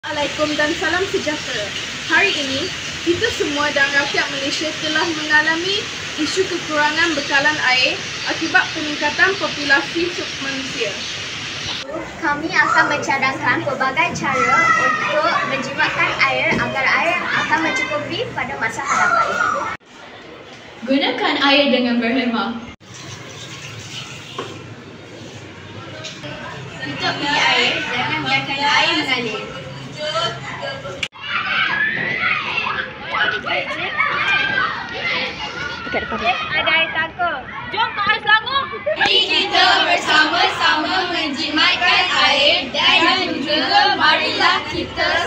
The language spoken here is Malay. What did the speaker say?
Assalamualaikum dan salam sejahtera. Hari ini, kita semua dan rakyat Malaysia telah mengalami isu kekurangan bekalan air akibat peningkatan populasi manusia. Kami akan mencadangkan pelbagai cara untuk menjimatkan air agar air akan mencukupi pada masa hadapan. Gunakan air dengan berhemah. Tutup bilik air, jangan biarkan air mengalir. Ada air tangguh. Jom ke air Selangor. Mari kita bersama-sama menjimatkan air dan juga marilah kita